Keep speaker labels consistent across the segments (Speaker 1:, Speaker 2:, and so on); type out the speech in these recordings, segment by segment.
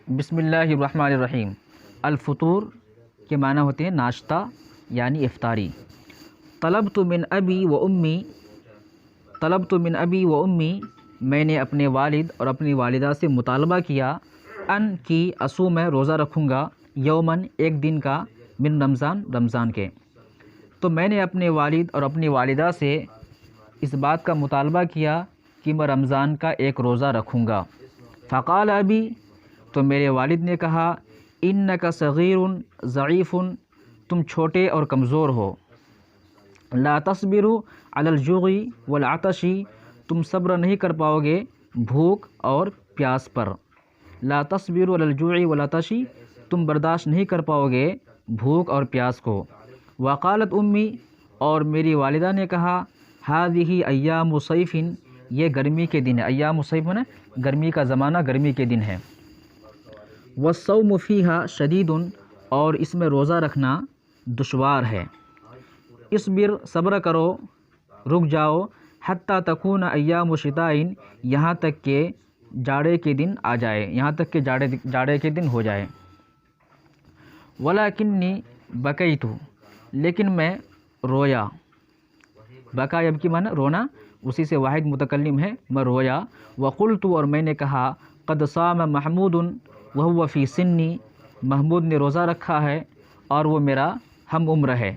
Speaker 1: بسم اللہ الرحمن الرحیم۔ الفطور کے معنی ہوتے ہیں ناشتہ یعنی افطاری۔ طلبت من ابی و امی، میں نے اپنے والد اور اپنی والدہ سے مطالبہ کیا ان کی اصوم میں روزہ رکھوں گا، یومن ایک دن کا، من رمضان کے۔ تو میں نے اپنے والد اور اپنی والدہ سے اس بات کا مطالبہ کیا کہ میں رمضان کا ایک روزہ رکھوں گا۔ فقال ابی، تو میرے والد نے کہا، انک صغیر ضعیف، تم چھوٹے اور کمزور ہو، لا تصبر علی الجوع والعطش، تم صبر نہیں کر پاؤ گے بھوک اور پیاس پر۔ لا تصبر علی الجوع والعطش، تم برداشت نہیں کر پاؤ گے بھوک اور پیاس کو۔ وقالت امی، اور میری والدہ نے کہا، هذه ایام صیف، یہ گرمی کے دن ہے۔ ایام صیف ہے نا، گرمی کا زمانہ، گرمی کے دن ہے۔ والصوم فیہا شدید، اور اس میں روزہ رکھنا دشوار ہے۔ اصبر، صبر کرو، رک جاؤ، حتی تکون ایام شتاء، یہاں تک کہ جاڑے کے دن آ جائے، یہاں تک کہ جاڑے کے دن ہو جائے۔ ولکنی بکیت، لیکن میں رویا۔ بکا یبکی معنی رونا، اسی سے واحد متکلم ہے، میں رویا۔ وقلت، اور میں نے کہا، قد صام محمود وہو فی سنی، محمود نے روزہ رکھا ہے اور وہ میرا ہم عمر ہے۔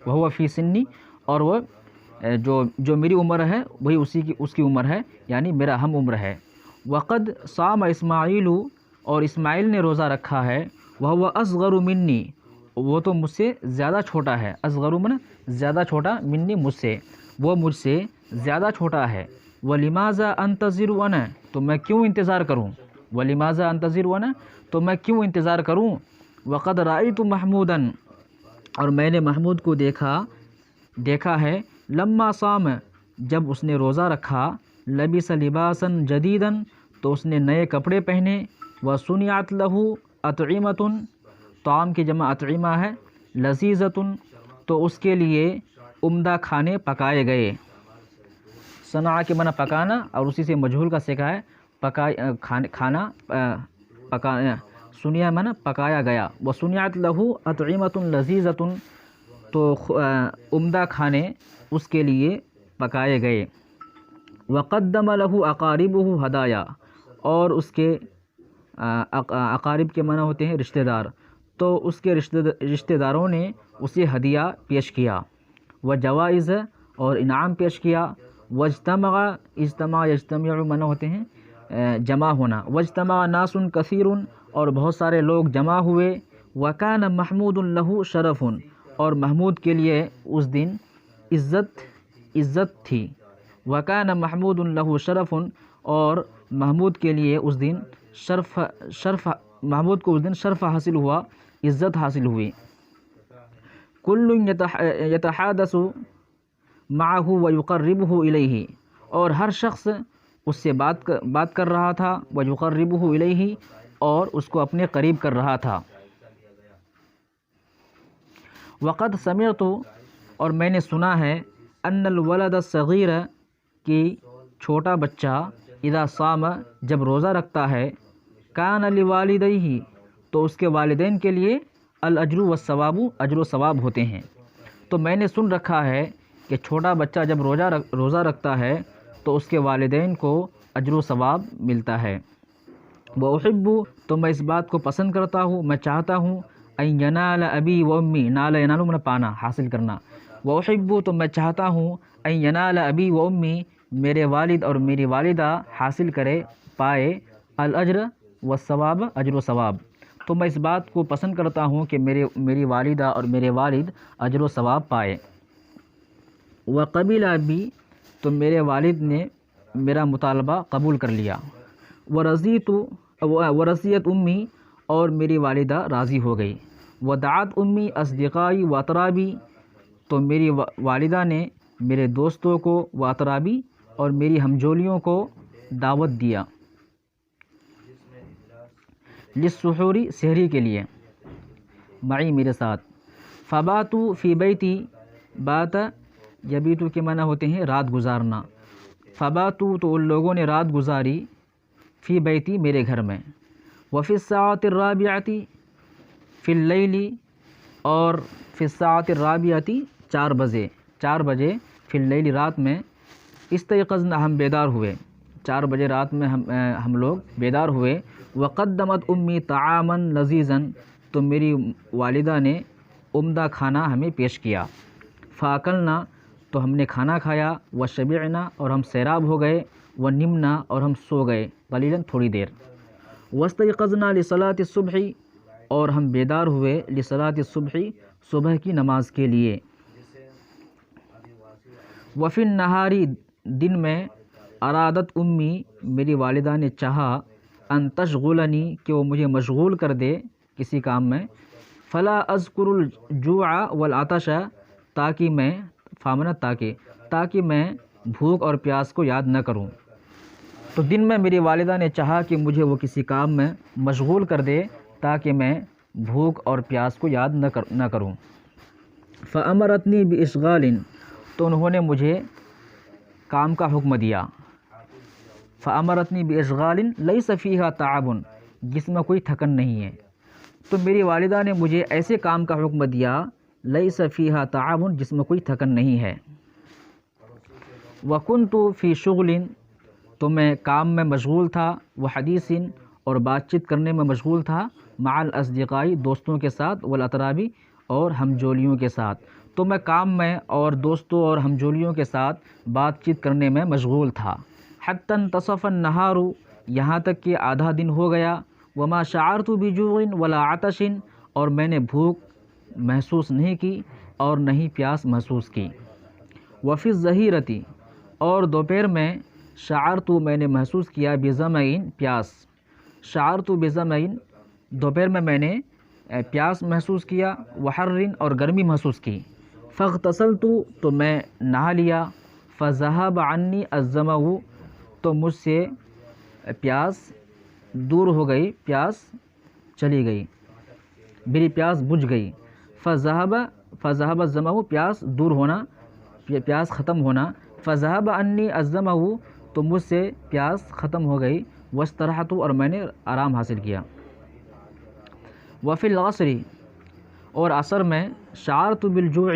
Speaker 1: وہو فی سنی، اور وہ جو میری عمر ہے وہی اس کی عمر ہے، یعنی میرا ہم عمر ہے۔ وقد صام اسماعیل، اور اسماعیل نے روزہ رکھا ہے، وہو اصغر منی، وہ تو مجھ سے زیادہ چھوٹا ہے۔ اصغر من زیادہ چھوٹا، منی مجھ سے، وہ مجھ سے زیادہ چھوٹا ہے۔ ولماذا انتظر انا، تو میں کیوں انتظار کروں؟ ولماذا انتظر انا، تو میں کیوں انتظار کروں؟ وقد رأیت محمودا، اور میں نے محمود کو دیکھا ہے، لما صام، جب اس نے روزہ رکھا، لبس لباسا جدیدا، تو اس نے نئے کپڑے پہنے، وصنعت له اطعمۃ، طعام کی جمع اطعمہ ہے، لذیذۃ، تو اس کے لیے عمدہ کھانے پکائے گئے۔ صنع کے معنی پکانا، اور اسی سے مجہول کا سیکھا ہے کھانا پکایا، سنیا معنی پکایا گیا۔ وصنعت له اطعمۃ لذیذۃ، تو عمدہ کھانے اس کے لیے پکائے گئے۔ وقدم له اقاربه ہدایا، اور اس کے اقارب کے معنی ہوتے ہیں رشتہ دار، تو اس کے رشتہ داروں نے اسے ہدیہ پیش کیا۔ وجوائز، اور انعام پیش کیا۔ واجتمع، اجتماع یجتمع معنی ہوتے ہیں جمع ہونا۔ واجتمع ناس کثیر، اور بہت سارے لوگ جمع ہوئے۔ وکان محمود له شرف، اور محمود کے لیے اس دن عزت تھی۔ وکان محمود له شرف، اور محمود کے لیے اس دن محمود کو اس دن شرف حاصل ہوا، عزت حاصل ہوئی۔ کل یتحادث معه ویقربه الیہ، اور ہر شخص اس سے بات کر رہا تھا، ویقربه الیہ، اور اس کو اپنے قریب کر رہا تھا۔ وقد سمعت، اور میں نے سنا ہے، ان الولد الصغیر، کہ چھوٹا بچہ، اذا صام، جب روزہ رکھتا ہے، کان لوالدیہ، تو اس کے والدین کے لیے الاجر والثواب، اجر و ثواب ہوتے ہیں۔ تو میں نے سن رکھا ہے کہ چھوٹا بچہ جب روزہ رکھتا ہے تو اس کے والدین کو اجر و ثواب ملتا ہے۔ وأحب، تو میں اس بات کو پسند کرتا ہوں، میں چاہتا ہوں، ان ینال ابی و امی، نال ینال من پانا، حاصل کرنا۔ وأحب، تو میں چاہتا ہوں، ان ینال ابی و امی، میرے والد اور میری والدہ حاصل پائے الاجر والثواب، اجر و ثواب۔ تو میں اس بات کو پسند کرتا ہوں کہ میری والدہ اور میرے والد اجر و ثواب پائے۔ وقبل ابی، تو میرے والد نے میرا مطالبہ قبول کر لیا۔ ورضیت امی، اور میری والدہ راضی ہو گئی۔ ودعت امی اصدقائی و اطرابی، تو میری والدہ نے میرے دوستوں کو، و اطرابی، اور میری ہمجولیوں کو دعوت دیا، للسحوری، سحری کے لیے، معی میرے ساتھ۔ فباتوا فی بیتی، بات یبیتو کے معنی ہوتے ہیں رات گزارنا۔ فباتوا، تو ان لوگوں نے رات گزاری، فی بیتی، میرے گھر میں۔ وفی الساعۃ الرابعۃ فی اللیل، اور فی الساعۃ الرابعۃ 4 بجے فی اللیل رات میں، استيقظنا ہم بیدار ہوئے، 4 بجے رات میں ہم لوگ بیدار ہوئے، وقدمت امی طعاما لذیذا، تو میری والدہ نے عمدہ کھانا ہمیں پیش کیا، فاکلنا، تو ہم نے کھانا کھایا، وشبعنا، اور ہم سیراب ہو گئے، ونمنا، اور ہم سو گئے، قلیلا تھوڑی دیر، واستيقظنا لصلاۃ الصبح، اور ہم بیدار ہوئے، لصلاۃ الصبح، صبح کی نماز کے لیے، وفی النہار، دن میں، ارادت امی، میری والدہ نے چاہا، ان تشغلنی، کہ وہ مجھے مشغول کر دے کسی کام میں، فلا اذکر الجوع والعطش، تاکہ میں، فامنت تاکہ میں بھوک اور پیاس کو یاد نہ کروں۔ تو دن میں میری والدہ نے چاہا کہ مجھے وہ کسی کام میں مشغول کر دے تاکہ میں بھوک اور پیاس کو یاد نہ کروں۔ فأمرتنی بإشغال، تو انہوں نے مجھے کام کا حکم دیا، فأمرتنی بإشغال لیس فیہا تعب، جس میں کوئی تھکن نہیں ہے، تو میری والدہ نے مجھے ایسے کام کا حکم دیا، لیس فیہا تعب، جس میں کوئی تھکن نہیں ہے، وکنت فی شغل، تو میں کام میں مشغول تھا، وحدیث، اور بات چیت کرنے میں مشغول تھا، مع الاصدقاء، دوستوں کے ساتھ، والاتراب، اور ہمجولیوں کے ساتھ، تو میں کام میں اور دوستوں اور ہمجولیوں کے ساتھ بات چیت کرنے میں مشغول تھا، حتی انتصف النہار، یہاں تک کہ آدھا دن ہو گیا، وما شعرت بجوع ولا عطش، اور میں نے بھوک محسوس نہیں کی اور نہ ہی پیاس محسوس کی، وفی الظہیرۃ، اور دوپہر میں، شعرت، میں نے محسوس کیا، بظمأ، پیاس، شعرت بظمأ، دوپہر میں نے پیاس محسوس کیا، وحر، اور گرمی محسوس کی، فاغتسلت، تو میں نہا لیا، فذهب عني الظمأ، تو مجھ سے پیاس دور ہو گئی، پیاس چلی گئی، میری پیاس بجھ گئی، فذهب الظمأ، پیاس دور ہونا، پیاس ختم ہونا، فذهب عني الظمأ، تو مجھ سے پیاس ختم ہو گئی، واسترحت، اور میں نے آرام حاصل کیا، وفی العصر، اور عصر میں، شعرت بالجوع،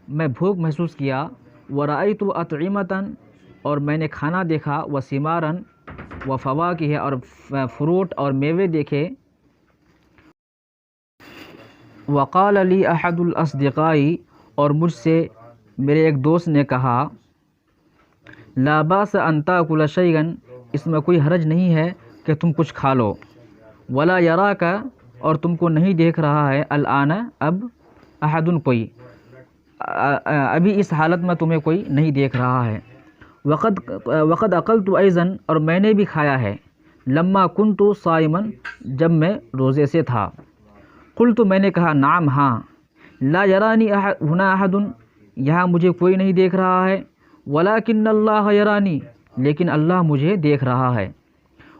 Speaker 1: میں بھوک محسوس کیا، ورأیت اطعمة، اور میں نے کھانا دیکھا، وثمارا، وفواکہ، اور فروٹ اور میوے دیکھے، وقال لی احد الاصدقاء، اور مجھ سے میرے ایک دوست نے کہا، لا باس ان تاکل شیئا، اس میں کوئی حرج نہیں ہے کہ تم کچھ کھا لو، ولا یراک، اور تم کو نہیں دیکھ رہا ہے، الآن، اب، احد، کوئی، ابھی اس حالت میں تمہیں کوئی نہیں دیکھ رہا ہے، وقد اکلت ایضا، اور میں نے بھی کھایا ہے، لما کنت صائما، جب میں روزے سے تھا، قلت، میں نے کہا، نعم، ہاں، لا یرانی ہنا احد، یہاں مجھے کوئی نہیں دیکھ رہا ہے، ولکن اللہ یرانی، لیکن اللہ مجھے دیکھ رہا ہے،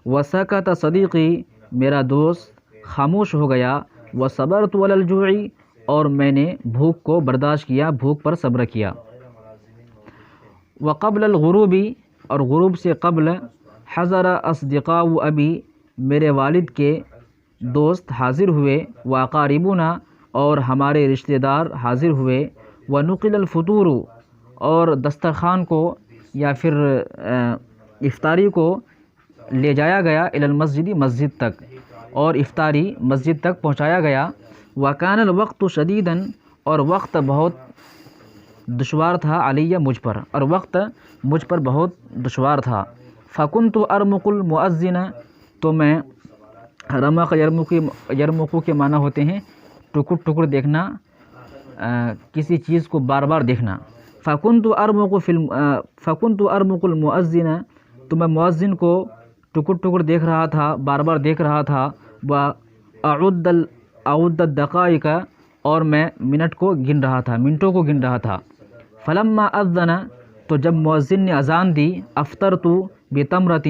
Speaker 1: وسکت صدیقی، میرا دوست خاموش ہو گیا، وصبرت علی الجوع، اور میں نے بھوک کو برداشت کیا، بھوک پر صبر کیا، وقبل الغروب، اور غروب سے قبل، حضر اصدقاء ابی، میرے والد کے دوست حاضر ہوئے، واقاربونا، اور ہمارے رشتہ دار حاضر ہوئے، ونقل الفطور، اور دسترخوان کو یا پھر افطاری کو لے جایا گیا، الی المسجد، مسجد تک، اور افطاری مسجد تک پہنچایا گیا، وکان الوقت شدیدا، اور وقت بہت دشوار تھا، علیہ، مجھ پر، اور وقت مجھ پر بہت دشوار تھا، فکنت ارمق المؤذن، تو میں، رمق یرمقو کے معنی ہوتے ہیں ٹکر ٹکر دیکھنا، کسی چیز کو بار بار دیکھنا، فکنت ارمق المؤذن، تو میں مؤذن کو ٹکر ٹکر دیکھ رہا تھا، بار بار دیکھ رہا تھا، اعد الدقائق، اور میں منٹ کو گن رہا تھا، منٹوں کو گن رہا تھا، فلما اذن، تو جب مؤذن نے اذان دی، افطرت بتمرۃ،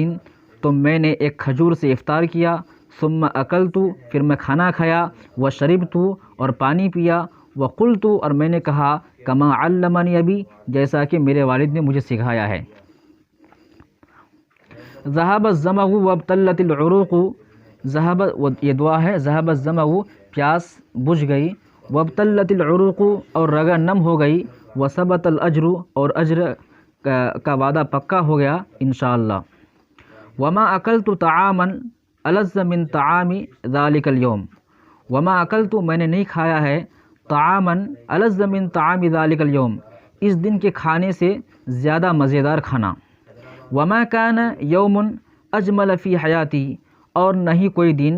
Speaker 1: تو میں نے ایک کھجور سے افطار کیا، ثم اکلت، پھر میں کھانا کھایا، وشربت، اور پانی پیا، وقلت، اور میں نے کہا، کما علمنی ابی، جیسا کہ میرے والد نے مجھے سکھایا ہے، ذهب الظمأ وابتلت العروق، ذہبت، یہ دعا ہے، ذہب الظمأ، پیاس بجھ گئی، وابتلت العروق، اور رگیں نم ہو گئی، وثبت الاجر، اور اجر کا وعدہ پکا ہو گیا انشاءاللہ۔ وما اکلت طعاما الذ من طعام ذلک اليوم، وما اکلت، میں نے نہیں کھایا ہے، طعاما الذ من طعام ذلک اليوم، اس دن کے کھانے سے زیادہ مزیدار کھانا، وما کان یوم اجمل فی حیاتی، اور نہیں کوئی دن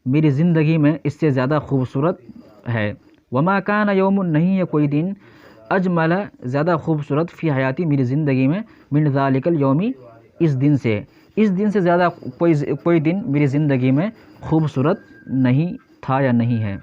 Speaker 1: میری زندگی میں اس سے زیادہ خوبصورت ہے، وما کان یوم، نہیں ہے کوئی دن، اجمل، زیادہ خوبصورت، فی حیاتی، میری زندگی میں، من ذالک الیوم، اس دن سے زیادہ کوئی دن میری زندگی میں خوبصورت نہیں تھا یا نہیں ہے۔